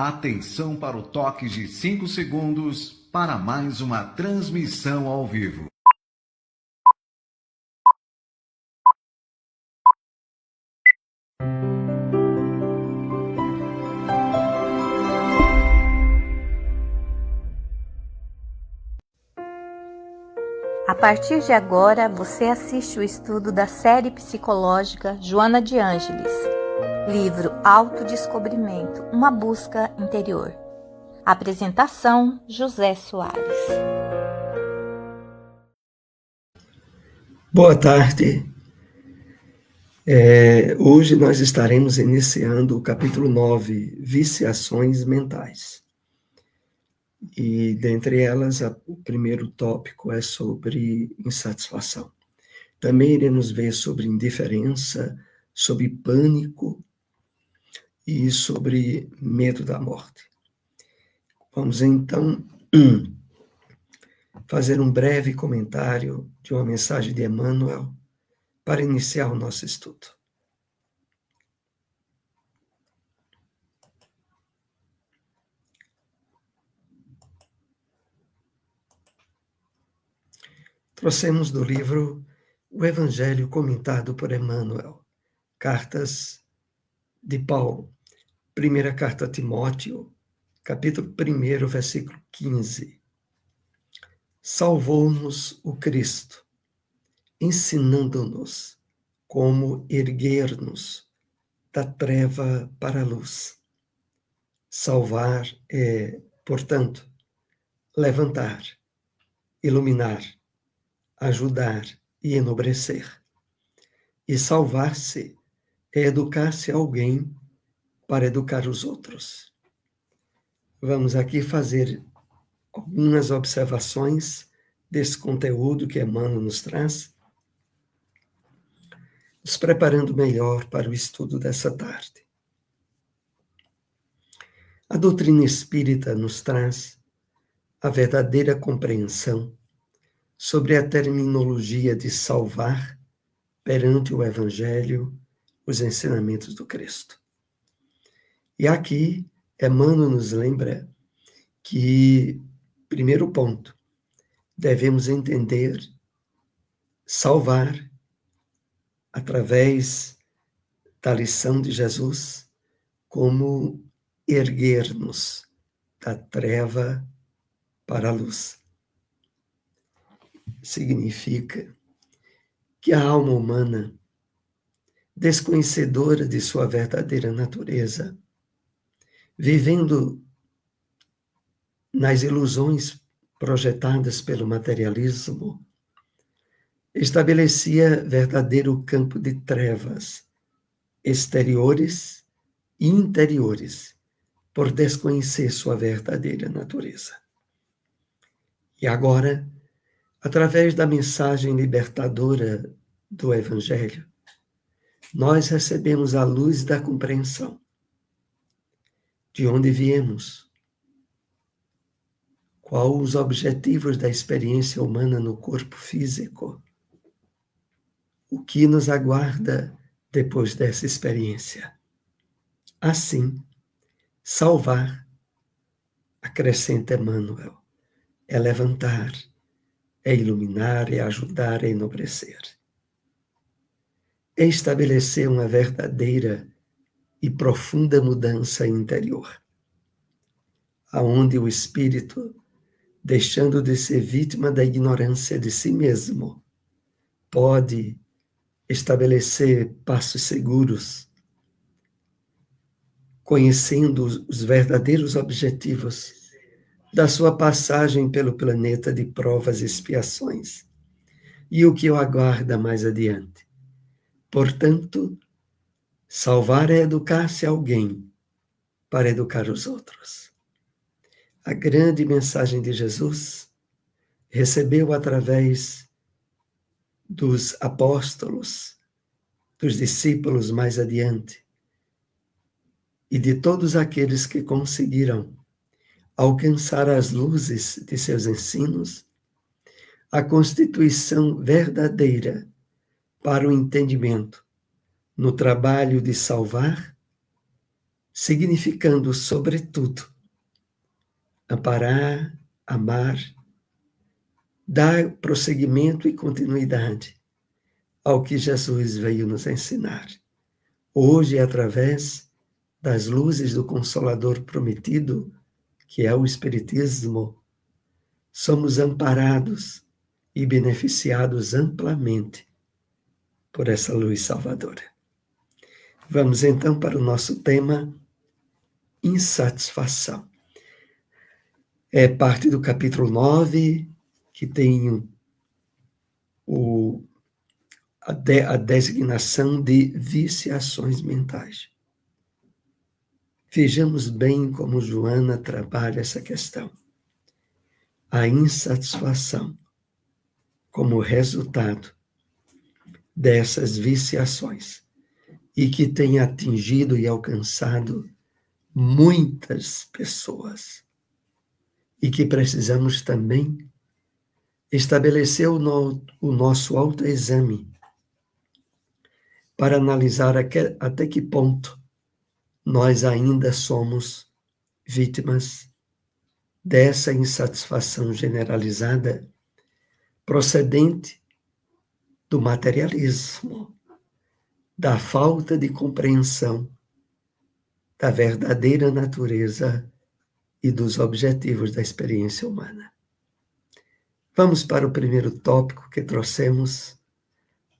Atenção para o toque de 5 segundos para mais uma transmissão ao vivo. A partir de agora, você assiste o estudo da série psicológica Joana de Ângeles, livro Autodescobrimento, uma busca interior. Apresentação, José Soares. Boa tarde. Hoje nós estaremos iniciando o capítulo 9, Viciações Mentais. E dentre elas, o primeiro tópico é sobre insatisfação. Também iremos ver sobre indiferença, sobre pânico e sobre medo da morte. Vamos então fazer um breve comentário de uma mensagem de Emmanuel para iniciar o nosso estudo. Trouxemos do livro O Evangelho comentado por Emmanuel, Cartas de Paulo, primeira carta a Timóteo, capítulo 1, versículo 15. Salvou-nos o Cristo, ensinando-nos como erguer-nos da treva para a luz. Salvar é, portanto, levantar, iluminar, ajudar e enobrecer. E salvar-se é educar-se a alguém para educar os outros. Vamos aqui fazer algumas observações desse conteúdo que Emmanuel nos traz, nos preparando melhor para o estudo dessa tarde. A doutrina espírita nos traz a verdadeira compreensão sobre a terminologia de salvar perante o Evangelho, os ensinamentos do Cristo. E aqui, Emmanuel nos lembra que, primeiro ponto, devemos entender salvar através da lição de Jesus como erguer-nos da treva para a luz. Significa que a alma humana, desconhecedora de sua verdadeira natureza, vivendo nas ilusões projetadas pelo materialismo, estabelecia verdadeiro campo de trevas, exteriores e interiores, por desconhecer sua verdadeira natureza. E agora, através da mensagem libertadora do Evangelho, nós recebemos a luz da compreensão de onde viemos, quais os objetivos da experiência humana no corpo físico, o que nos aguarda depois dessa experiência. Assim, salvar, acrescenta Emmanuel, é levantar, é iluminar, é ajudar, é enobrecer. É estabelecer uma verdadeira e profunda mudança interior, aonde o espírito, deixando de ser vítima da ignorância de si mesmo, pode estabelecer passos seguros, conhecendo os verdadeiros objetivos da sua passagem pelo planeta de provas e expiações, e o que o aguarda mais adiante. Portanto, salvar é educar-se a alguém para educar os outros. A grande mensagem de Jesus recebeu através dos apóstolos, dos discípulos mais adiante, e de todos aqueles que conseguiram alcançar as luzes de seus ensinos, a constituição verdadeira para o entendimento no trabalho de salvar, significando, sobretudo, amparar, amar, dar prosseguimento e continuidade ao que Jesus veio nos ensinar. Hoje, através das luzes do Consolador prometido, que é o Espiritismo, somos amparados e beneficiados amplamente por essa luz salvadora. Vamos então para o nosso tema, insatisfação. É parte do capítulo 9, que tem a designação de viciações mentais. Vejamos bem como Joana trabalha essa questão. A insatisfação como resultado dessas viciações e que tem atingido e alcançado muitas pessoas e que precisamos também estabelecer o nosso autoexame para analisar até que ponto nós ainda somos vítimas dessa insatisfação generalizada procedente do materialismo, da falta de compreensão da verdadeira natureza e dos objetivos da experiência humana. Vamos para o primeiro tópico que trouxemos,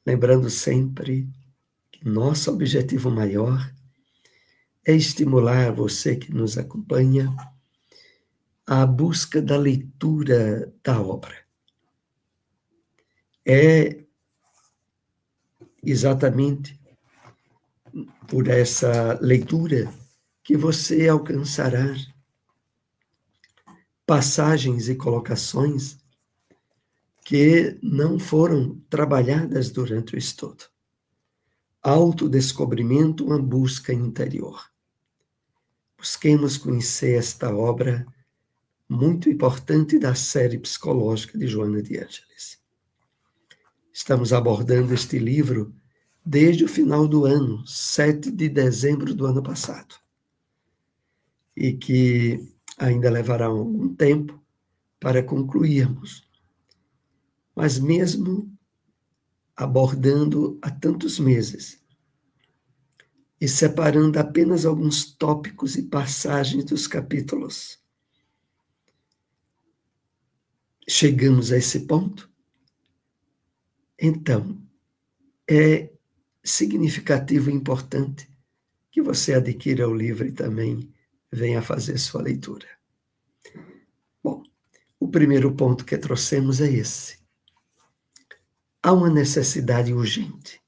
lembrando sempre que nosso objetivo maior é estimular você que nos acompanha à busca da leitura da obra. É exatamente por essa leitura que você alcançará passagens e colocações que não foram trabalhadas durante o estudo. Autodescobrimento, uma busca interior. Busquemos conhecer esta obra muito importante da série psicológica de Joana de Ângeles. Estamos abordando este livro desde o final do ano, 7 de dezembro do ano passado, e que ainda levará algum tempo para concluirmos. Mas mesmo abordando há tantos meses e separando apenas alguns tópicos e passagens dos capítulos, chegamos a esse ponto? Então, é significativo e importante que você adquira o livro e também venha fazer sua leitura. Bom, o primeiro ponto que trouxemos é esse. Há uma necessidade urgente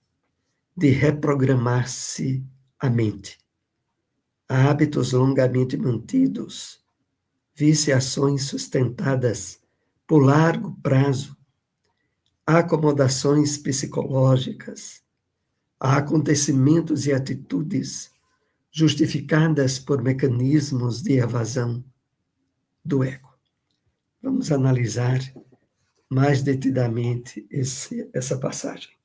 de reprogramar-se a mente. Há hábitos longamente mantidos, viciações sustentadas por largo prazo, há acomodações psicológicas, há acontecimentos e atitudes justificadas por mecanismos de evasão do ego. Vamos analisar mais detidamente essa passagem.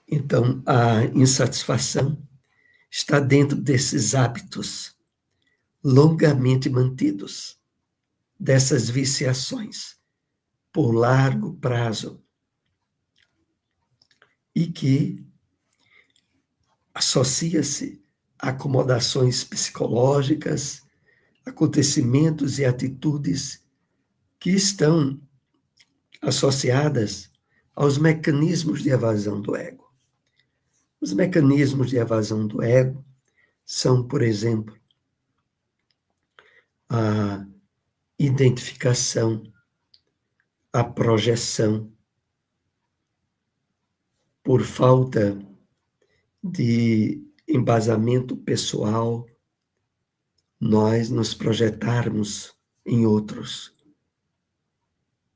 Então, a insatisfação está dentro desses hábitos longamente mantidos, dessas viciações por largo prazo, e que associa-se a acomodações psicológicas, acontecimentos e atitudes que estão associadas aos mecanismos de evasão do ego. Os mecanismos de evasão do ego são, por exemplo, a identificação, a projeção, por falta de embasamento pessoal, nós nos projetarmos em outros.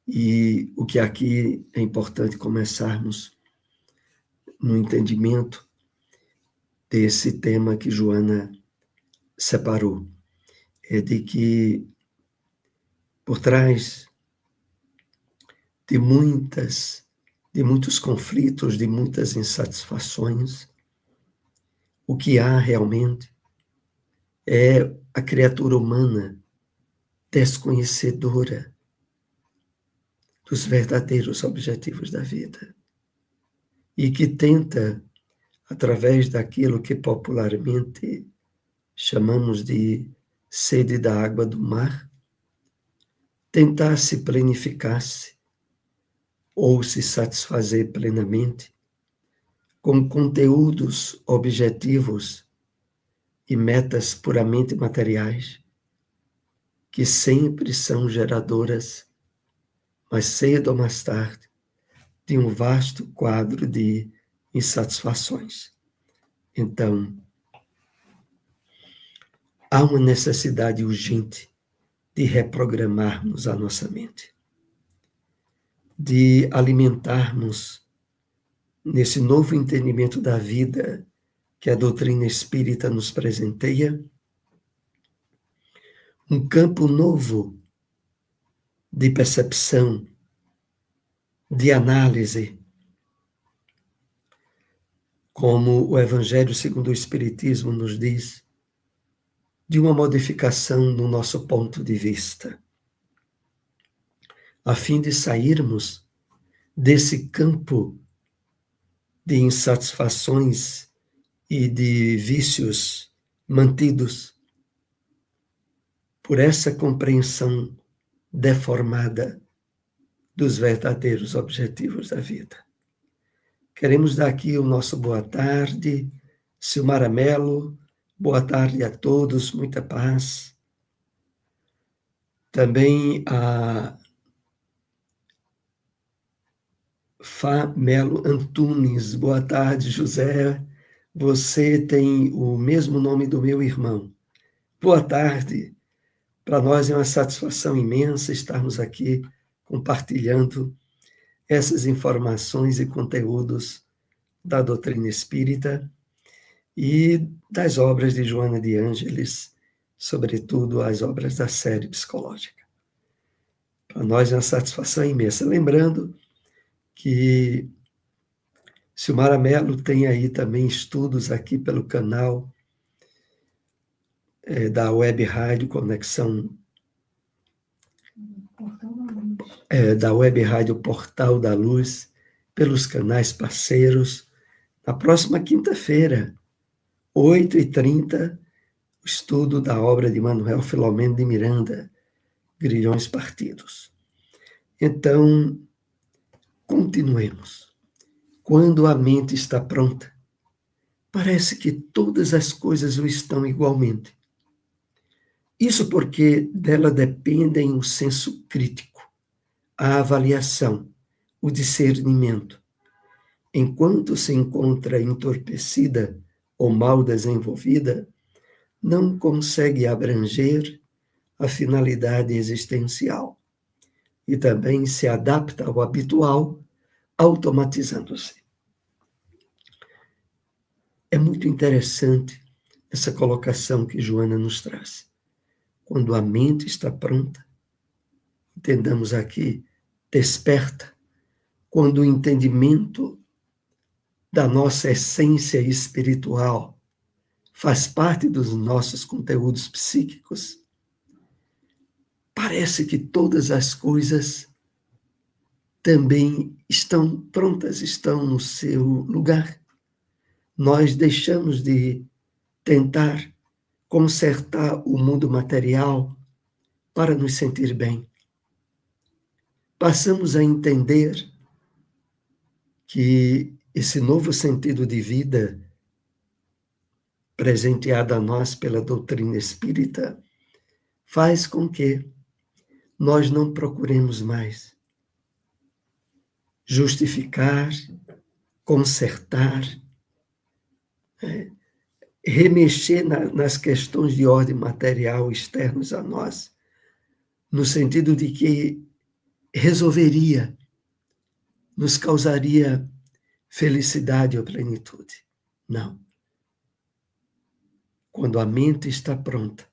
E o que aqui é importante começarmos no entendimento desse tema que Joana separou, é de que por trás de muitas de muitos conflitos, de muitas insatisfações. O que há realmente é a criatura humana desconhecedora dos verdadeiros objetivos da vida e que tenta, através daquilo que popularmente chamamos de sede da água do mar, tentar se planificar-se ou se satisfazer plenamente com conteúdos objetivos e metas puramente materiais, que sempre são geradoras, mais cedo ou mais tarde, de um vasto quadro de insatisfações. Então, há uma necessidade urgente de reprogramarmos a nossa mente, de alimentarmos nesse novo entendimento da vida que a doutrina espírita nos presenteia, um campo novo de percepção, de análise, como o Evangelho segundo o Espiritismo nos diz, de uma modificação no nosso ponto de vista, a fim de sairmos desse campo de insatisfações e de vícios mantidos por essa compreensão deformada dos verdadeiros objetivos da vida. Queremos dar aqui o nosso boa tarde, Silmara Mello, boa tarde a todos, muita paz. Também a Fá Melo Antunes, boa tarde, José, você tem o mesmo nome do meu irmão. Boa tarde, para nós é uma satisfação imensa estarmos aqui compartilhando essas informações e conteúdos da doutrina espírita e das obras de Joana de Ângeles, sobretudo as obras da série psicológica. Para nós é uma satisfação imensa. Lembrando que Silmara Mello tem aí também estudos aqui pelo canal da Web Rádio Conexão, da Web Rádio Portal da Luz, pelos canais parceiros. Na próxima quinta-feira, 8h30, o estudo da obra de Manuel Filomeno de Miranda, Grilhões Partidos. Então, continuemos. Quando a mente está pronta, parece que todas as coisas o estão igualmente. Isso porque dela dependem o senso crítico, a avaliação, o discernimento. Enquanto se encontra entorpecida ou mal desenvolvida, não consegue abranger a finalidade existencial e também se adapta ao habitual, automatizando-se. É muito interessante essa colocação que Joana nos traz. Quando a mente está pronta, entendamos aqui, desperta, quando o entendimento da nossa essência espiritual faz parte dos nossos conteúdos psíquicos, parece que todas as coisas também estão prontas, estão no seu lugar. Nós deixamos de tentar consertar o mundo material para nos sentir bem. Passamos a entender que esse novo sentido de vida presenteado a nós pela doutrina espírita faz com que nós não procuremos mais justificar, consertar, remexer nas questões de ordem material externas a nós, no sentido de que resolveria, nos causaria felicidade ou plenitude. Não. Quando a mente está pronta,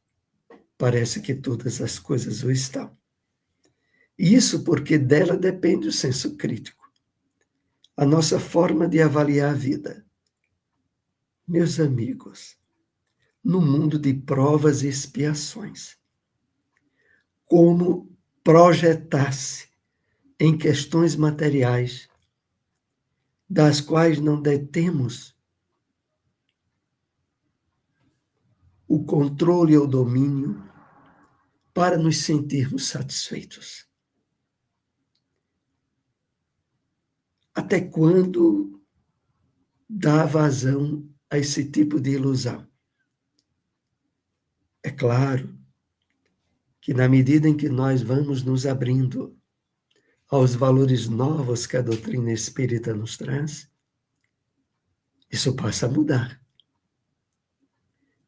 parece que todas as coisas o estão. Isso porque dela depende o senso crítico. a nossa forma de avaliar a vida. Meus amigos, no mundo de provas e expiações, como projetar-se em questões materiais das quais não detemos o controle ou domínio para nos sentirmos satisfeitos. Até quando dá vazão a esse tipo de ilusão? É claro que na medida em que nós vamos nos abrindo aos valores novos que a doutrina espírita nos traz, isso passa a mudar.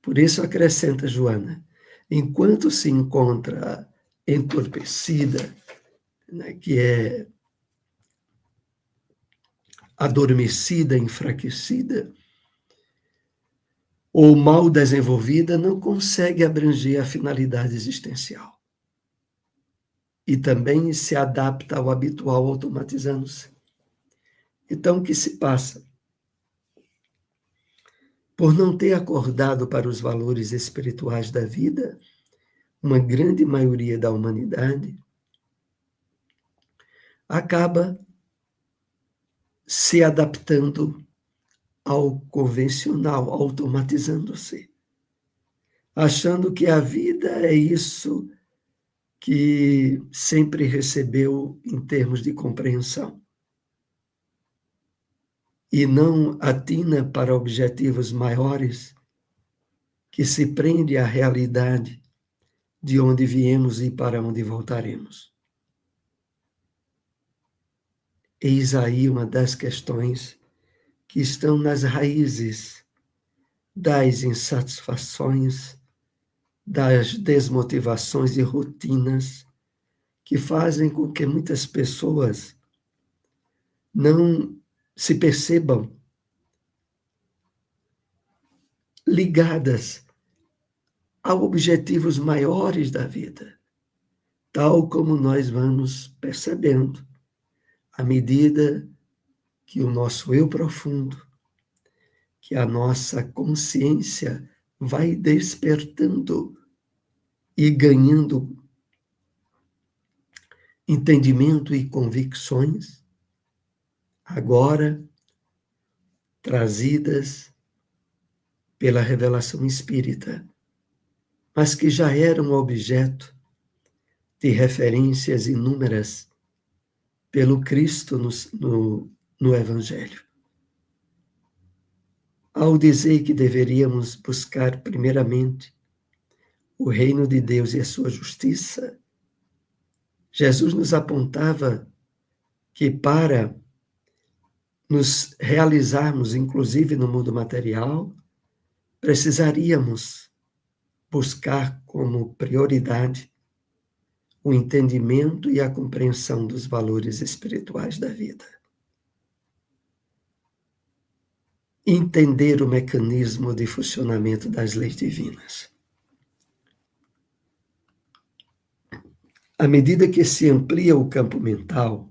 Por isso acrescenta Joana, enquanto se encontra entorpecida, né, que é adormecida, enfraquecida, ou mal desenvolvida, não consegue abranger a finalidade existencial. E também se adapta ao habitual, automatizando-se. Então, o que se passa? Por não ter acordado para os valores espirituais da vida, uma grande maioria da humanidade acaba se adaptando ao convencional, automatizando-se, achando que a vida é isso que sempre recebeu em termos de compreensão, e não atina para objetivos maiores que se prende à realidade de onde viemos e para onde voltaremos. Eis aí uma das questões que estão nas raízes das insatisfações, das desmotivações e rotinas que fazem com que muitas pessoas não se percebam ligadas a objetivos maiores da vida, tal como nós vamos percebendo à medida que o nosso eu profundo, que a nossa consciência vai despertando e ganhando entendimento e convicções, agora trazidas pela revelação espírita, mas que já eram objeto de referências inúmeras pelo Cristo no Evangelho. Ao dizer que deveríamos buscar primeiramente o reino de Deus e a sua justiça, Jesus nos apontava que para nos realizarmos, inclusive no mundo material, precisaríamos buscar como prioridade o entendimento e a compreensão dos valores espirituais da vida. Entender o mecanismo de funcionamento das leis divinas. À medida que se amplia o campo mental,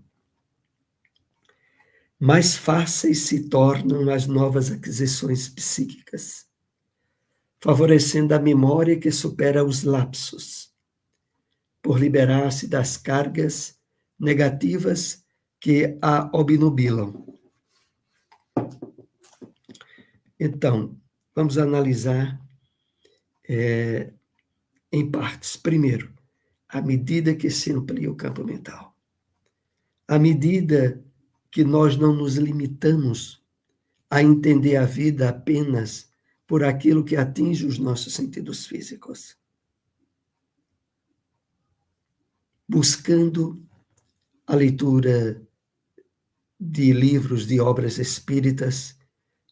mais fáceis se tornam as novas aquisições psíquicas, favorecendo a memória que supera os lapsos, por liberar-se das cargas negativas que a obnubilam. Então, vamos analisar em partes. Primeiro, à medida que se amplia o campo mental, à medida que nós não nos limitamos a entender a vida apenas por aquilo que atinge os nossos sentidos físicos, buscando a leitura de livros, de obras espíritas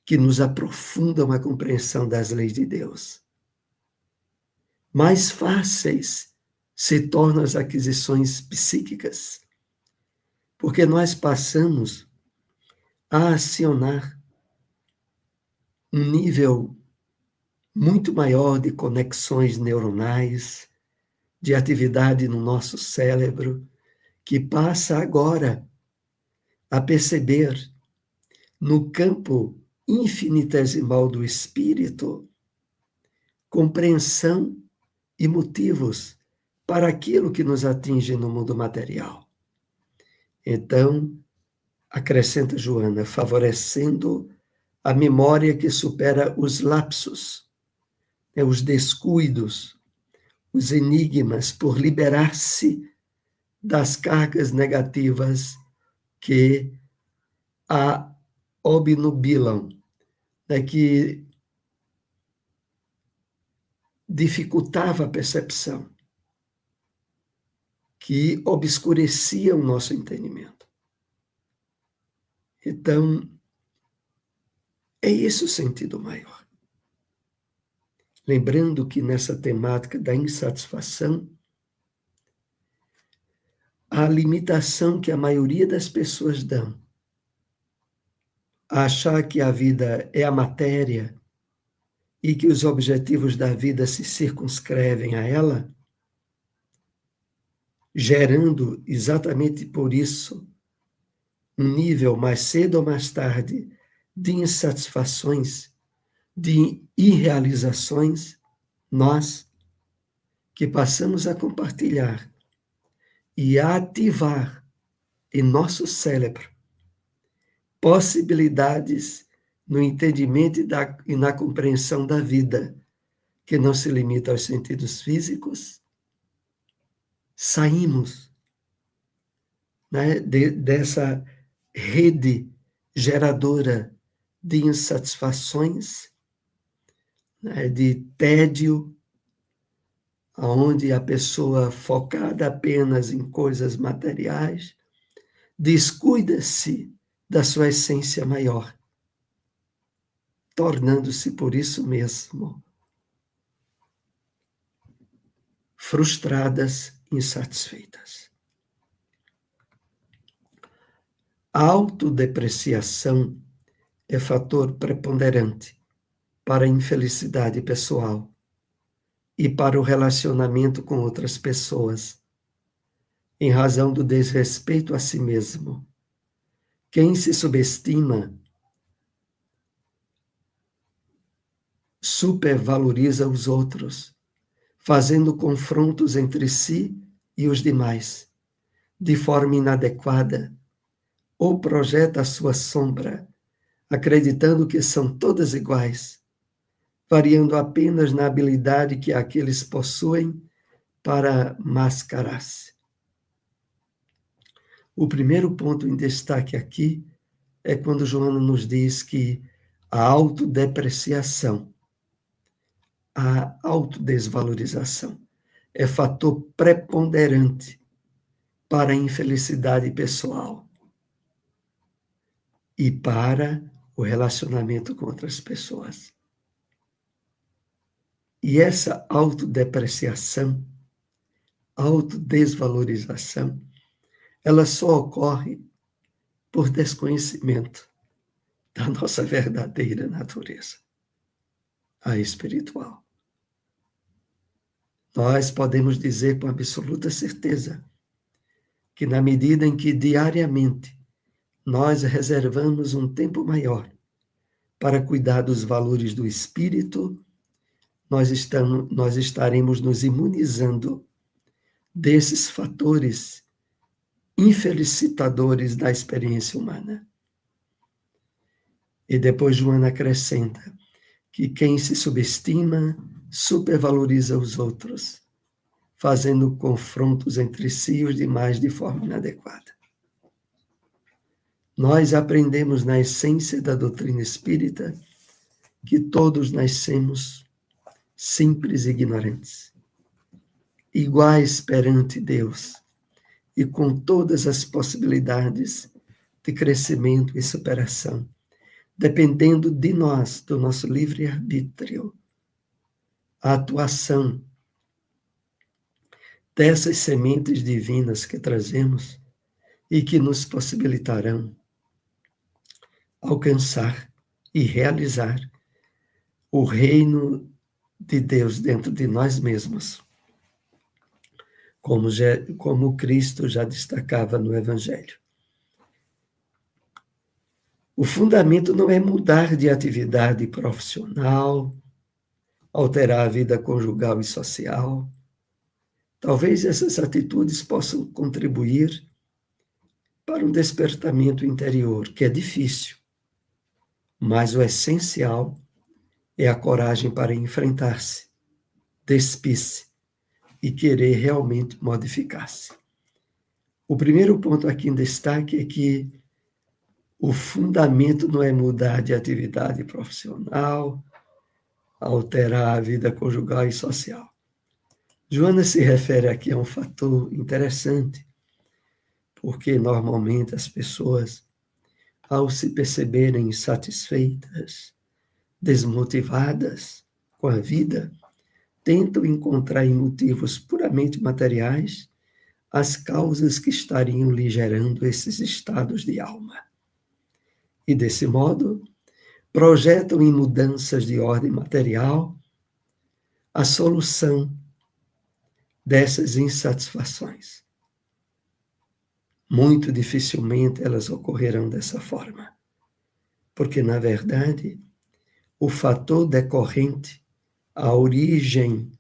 que nos aprofundam a compreensão das leis de Deus. Mais fáceis se tornam as aquisições psíquicas, porque nós passamos a acionar um nível muito maior de conexões neuronais, de atividade no nosso cérebro, que passa agora a perceber no campo infinitesimal do espírito, compreensão e motivos para aquilo que nos atinge no mundo material. Então, acrescenta Joana, favorecendo a memória que supera os lapsos, os descuidos, os enigmas, por liberar-se das cargas negativas que a obnubilam, que dificultava a percepção, que obscurecia o nosso entendimento. Então, é esse o sentido maior. Lembrando que nessa temática da insatisfação, a limitação que a maioria das pessoas dão a achar que a vida é a matéria e que os objetivos da vida se circunscrevem a ela, gerando exatamente por isso um nível mais cedo ou mais tarde de insatisfações, de irrealizações, nós que passamos a compartilhar e a ativar em nosso cérebro possibilidades no entendimento e na compreensão da vida, que não se limita aos sentidos físicos, saímos, né, dessa rede geradora de insatisfações, né, de tédio, onde a pessoa focada apenas em coisas materiais descuida-se da sua essência maior, tornando-se por isso mesmo frustradas, insatisfeitas. A autodepreciação é fator preponderante para a infelicidade pessoal e para o relacionamento com outras pessoas, em razão do desrespeito a si mesmo. Quem se subestima supervaloriza os outros, fazendo confrontos entre si e os demais, de forma inadequada, ou projeta a sua sombra, acreditando que são todas iguais, variando apenas na habilidade que aqueles possuem para mascarar-se. O primeiro ponto em destaque aqui é quando Joana nos diz que a autodepreciação, a autodesvalorização é fator preponderante para a infelicidade pessoal e para o relacionamento com outras pessoas. E essa autodepreciação, autodesvalorização, ela só ocorre por desconhecimento da nossa verdadeira natureza, a espiritual. Nós podemos dizer com absoluta certeza que na medida em que diariamente nós reservamos um tempo maior para cuidar dos valores do espírito, nós estaremos nos imunizando desses fatores infelicitadores da experiência humana. E depois Joana acrescenta que quem se subestima supervaloriza os outros, fazendo confrontos entre si e os demais de forma inadequada. Nós aprendemos na essência da doutrina espírita que todos nascemos simples e ignorantes, iguais perante Deus e com todas as possibilidades de crescimento e superação, dependendo de nós, do nosso livre-arbítrio, a atuação dessas sementes divinas que trazemos e que nos possibilitarão alcançar e realizar o reino de Deus dentro de nós mesmos, como Cristo já destacava no Evangelho. O fundamento não é mudar de atividade profissional, alterar a vida conjugal e social. Talvez essas atitudes possam contribuir para um despertamento interior, que é difícil, mas o essencial é a coragem para enfrentar-se, despir-se e querer realmente modificar-se. O primeiro ponto aqui em destaque é que o fundamento não é mudar de atividade profissional, alterar a vida conjugal e social. Joana se refere aqui a um fator interessante, porque normalmente as pessoas, ao se perceberem insatisfeitas, desmotivadas com a vida, tentam encontrar em motivos puramente materiais as causas que estariam lhe gerando esses estados de alma. E, desse modo, projetam em mudanças de ordem material a solução dessas insatisfações. Muito dificilmente elas ocorrerão dessa forma, porque, na verdade, o fator decorrente, a origem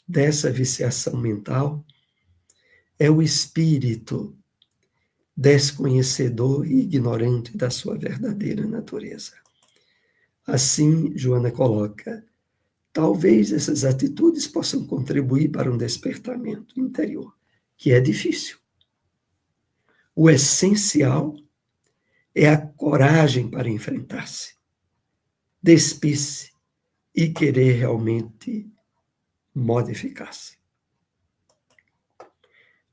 dessa viciação mental, é o espírito desconhecedor e ignorante da sua verdadeira natureza. Assim, Joana coloca, talvez essas atitudes possam contribuir para um despertamento interior, que é difícil. O essencial é a coragem para enfrentar-se, despir-se e querer realmente modificar-se.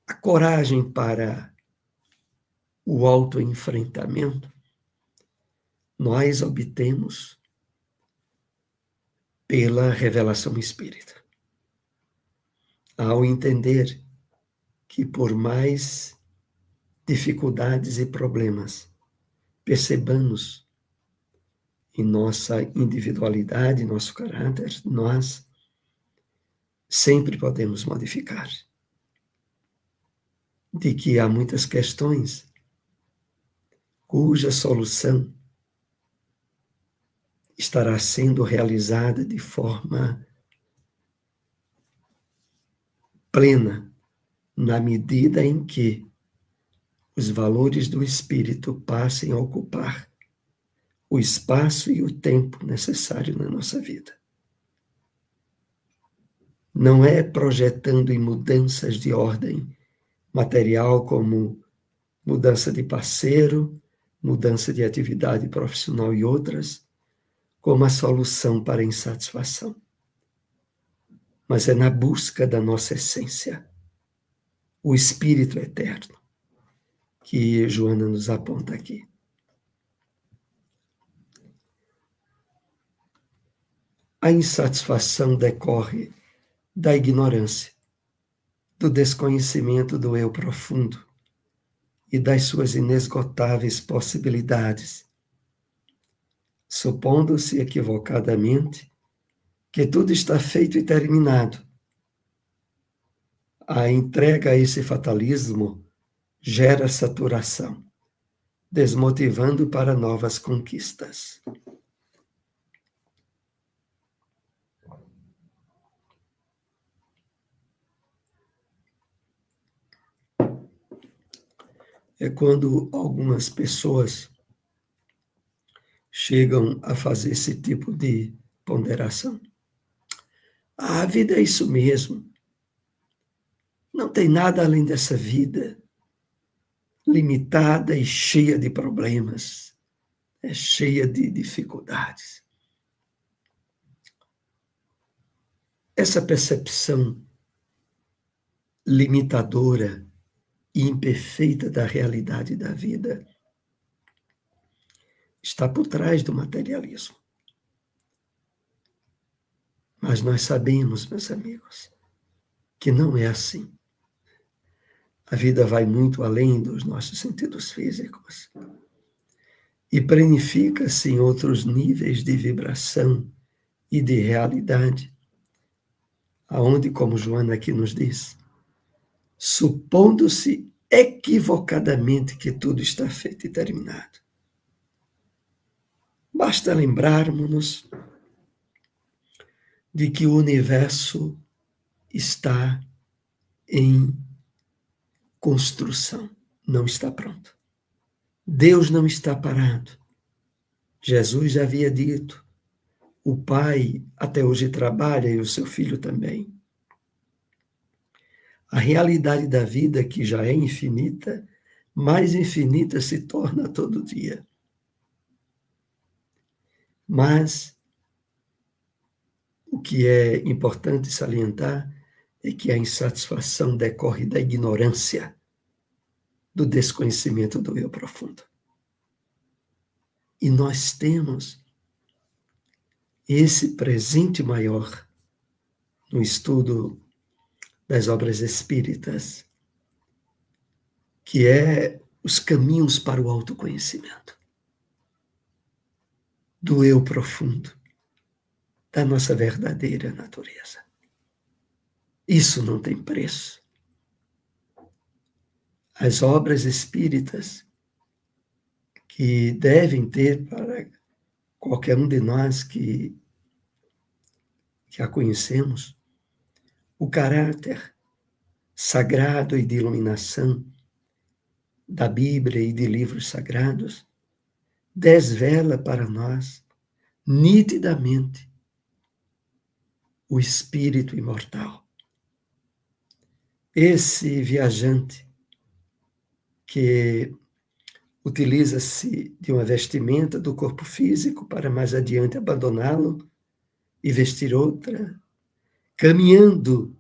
A coragem para o autoenfrentamento nós obtemos pela revelação espírita. Ao entender que por mais dificuldades e problemas percebamos em nossa individualidade, nosso caráter, nós sempre podemos modificar. De que há muitas questões cuja solução estará sendo realizada de forma plena, na medida em que os valores do espírito passem a ocupar o espaço e o tempo necessário na nossa vida. Não é projetando em mudanças de ordem material, como mudança de parceiro, mudança de atividade profissional e outras, como a solução para a insatisfação. Mas é na busca da nossa essência, o Espírito eterno, que Joana nos aponta aqui. A insatisfação decorre da ignorância, do desconhecimento do eu profundo e das suas inesgotáveis possibilidades, supondo-se equivocadamente que tudo está feito e terminado. A entrega a esse fatalismo gera saturação, desmotivando para novas conquistas. É quando algumas pessoas chegam a fazer esse tipo de ponderação. A vida é isso mesmo. Não tem nada além dessa vida, limitada e cheia de problemas, cheia de dificuldades. Essa percepção limitadora e imperfeita da realidade da vida está por trás do materialismo. Mas nós sabemos, meus amigos, que não é assim. A vida vai muito além dos nossos sentidos físicos e planifica-se em outros níveis de vibração e de realidade, aonde, como Joana aqui nos diz, supondo-se equivocadamente que tudo está feito e terminado. Basta lembrarmos-nos de que o universo está em construção, não está pronto. Deus não está parado. Jesus já havia dito, o Pai até hoje trabalha e o seu Filho também. A realidade da vida, que já é infinita, mais infinita se torna todo dia. Mas o que é importante salientar é que a insatisfação decorre da ignorância, do desconhecimento do eu profundo. E nós temos esse presente maior no estudo das obras espíritas, que é os caminhos para o autoconhecimento, do eu profundo, da nossa verdadeira natureza. Isso não tem preço. As obras espíritas que devem ter para qualquer um de nós que a conhecemos, o caráter sagrado e de iluminação da Bíblia e de livros sagrados, desvela para nós nitidamente o espírito imortal. Esse viajante que utiliza-se de uma vestimenta do corpo físico para mais adiante abandoná-lo e vestir outra, caminhando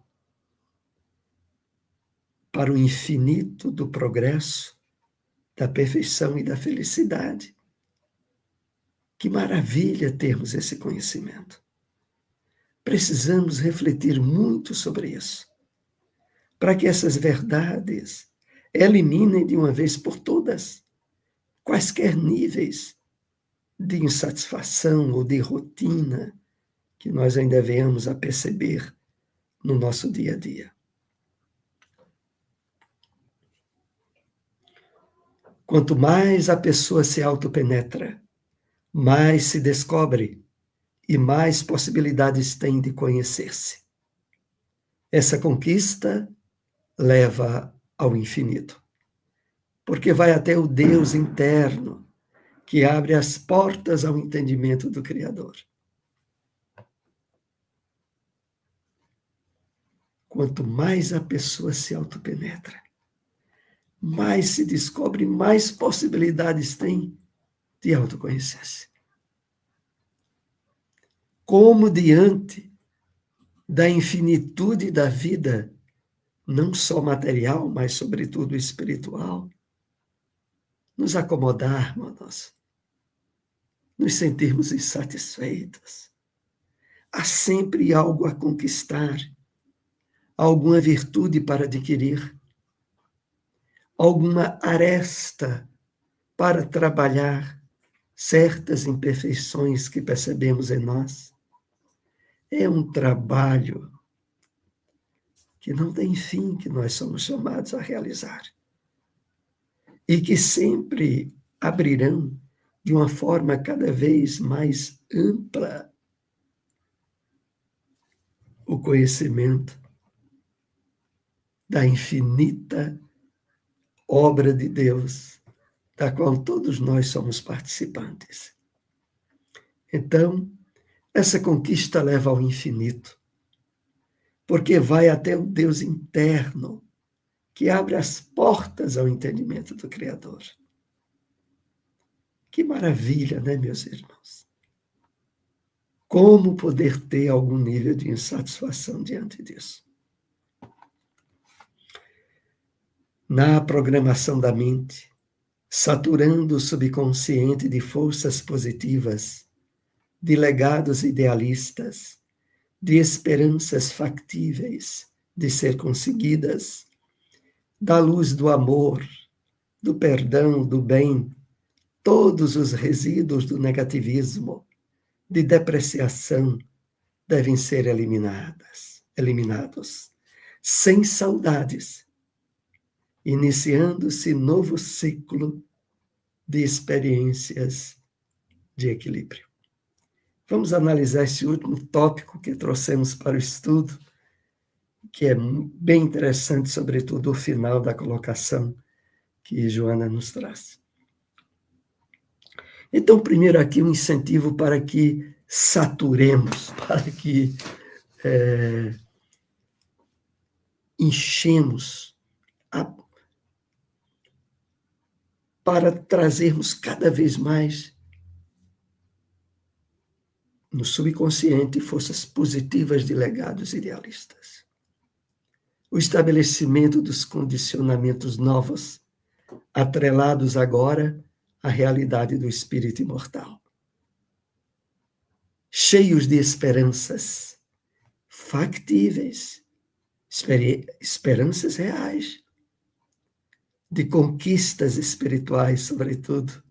para o infinito do progresso, da perfeição e da felicidade. Que maravilha termos esse conhecimento. Precisamos refletir muito sobre isso, para que essas verdades eliminem de uma vez por todas quaisquer níveis de insatisfação ou de rotina que nós ainda venhamos a perceber no nosso dia a dia. Quanto mais a pessoa se autopenetra, mais se descobre e mais possibilidades tem de conhecer-se. Essa conquista leva ao infinito, porque vai até o Deus interno, que abre as portas ao entendimento do Criador. Quanto mais a pessoa se autopenetra, mais se descobre, mais possibilidades tem de autoconhecer-se. Como diante da infinitude da vida, não só material, mas sobretudo espiritual, nos acomodarmos, nos sentirmos insatisfeitos. Há sempre algo a conquistar, alguma virtude para adquirir, alguma aresta para trabalhar certas imperfeições que percebemos em nós. É um trabalho que não tem fim, que nós somos chamados a realizar. E que sempre abrirão de uma forma cada vez mais ampla o conhecimento da infinita obra de Deus, da qual todos nós somos participantes. Então, essa conquista leva ao infinito, porque vai até o Deus interno, que abre as portas ao entendimento do Criador. Que maravilha, né, meus irmãos? Como poder ter algum nível de insatisfação diante disso? Na programação da mente, saturando o subconsciente de forças positivas, de legados idealistas, de esperanças factíveis de ser conseguidas, da luz do amor, do perdão, do bem, todos os resíduos do negativismo, de depreciação, devem ser eliminados, sem saudades, iniciando-se novo ciclo de experiências de equilíbrio. Vamos analisar esse último tópico que trouxemos para o estudo, que é bem interessante, sobretudo o final da colocação que Joana nos traz. Então, primeiro aqui um incentivo para que saturemos, para que enchemos, para trazermos cada vez mais no subconsciente forças positivas de legados idealistas. O estabelecimento dos condicionamentos novos, atrelados agora à realidade do espírito imortal. Cheios de esperanças factíveis, esperanças reais, de conquistas espirituais, sobretudo,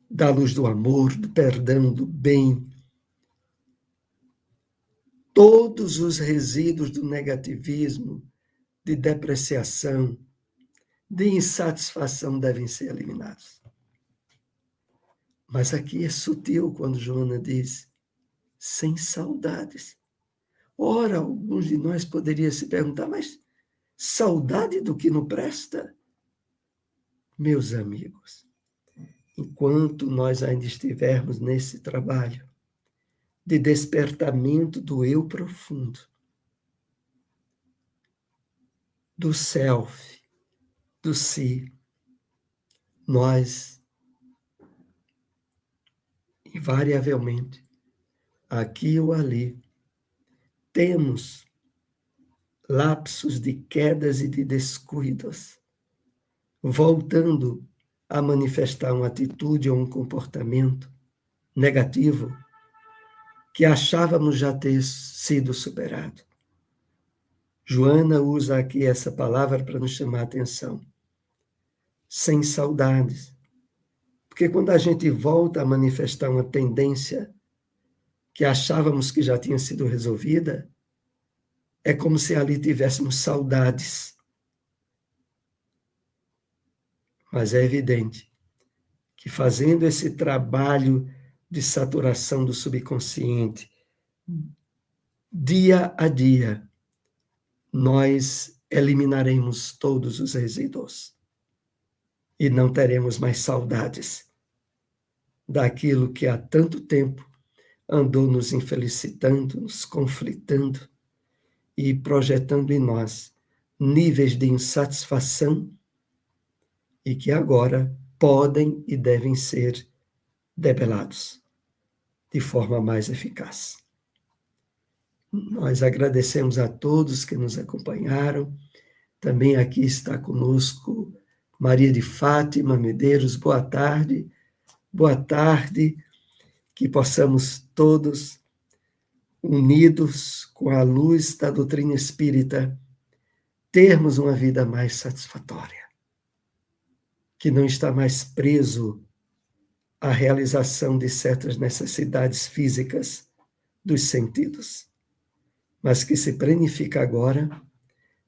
da luz do amor, do perdão, do bem. Todos os resíduos do negativismo, de depreciação, de insatisfação devem ser eliminados. Mas aqui é sutil quando Joana diz, sem saudades. Ora, alguns de nós poderiam se perguntar, mas saudade do que não presta? Meus amigos, enquanto nós ainda estivermos nesse trabalho de despertamento do eu profundo, do self, do si, nós, invariavelmente, aqui ou ali, temos lapsos de quedas e de descuidos, voltando a manifestar uma atitude ou um comportamento negativo que achávamos já ter sido superado. Joana usa aqui essa palavra para nos chamar a atenção. Sem saudades. Porque quando a gente volta a manifestar uma tendência que achávamos que já tinha sido resolvida, é como se ali tivéssemos saudades. Mas é evidente que fazendo esse trabalho de saturação do subconsciente, dia a dia, nós eliminaremos todos os resíduos e não teremos mais saudades daquilo que há tanto tempo andou nos infelicitando, nos conflitando e projetando em nós níveis de insatisfação e que agora podem e devem ser debelados de forma mais eficaz. Nós agradecemos a todos que nos acompanharam. Também aqui está conosco Maria de Fátima Medeiros. Boa tarde. Boa tarde. Que possamos todos, unidos com a luz da doutrina espírita, termos uma vida mais satisfatória, que não está mais preso à realização de certas necessidades físicas dos sentidos, mas que se planifica agora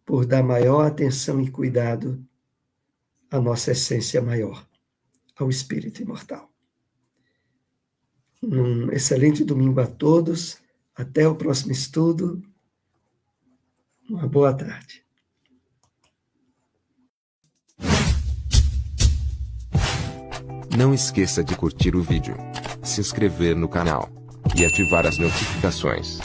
por dar maior atenção e cuidado à nossa essência maior, ao espírito imortal. Um excelente domingo a todos. Até o próximo estudo. Uma boa tarde. Não esqueça de curtir o vídeo, se inscrever no canal e ativar as notificações.